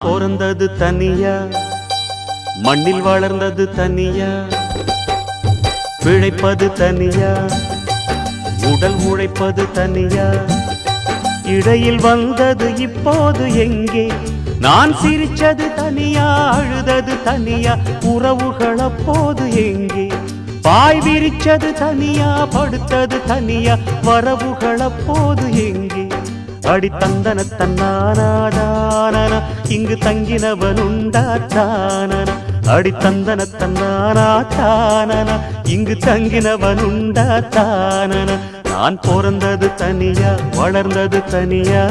பிறந்தது தனியா, மண்ணில் வளர்ந்தது தனியா, பிழைப்பது தனியா, உடல் உழைப்பது தனியா, இடையில் வந்தது இப்போது எங்கே? நான் சிரிச்சது தனியா, அழுதது தனியா, உறவுகள் அப்போது எங்கே? பாய் விரிச்சது தனியா, படுத்தது தனியா, வரவுகள் அப்போது எங்கே? அடி தந்தன தன்னானாதான இங்கு தங்கினவன் உண்டாத்தான, அடி தந்தன தன்னானாதான இங்கு தங்கினவன் உண்டாத்தான. நான் பிறந்தது தனியா, வளர்ந்தது தனியா.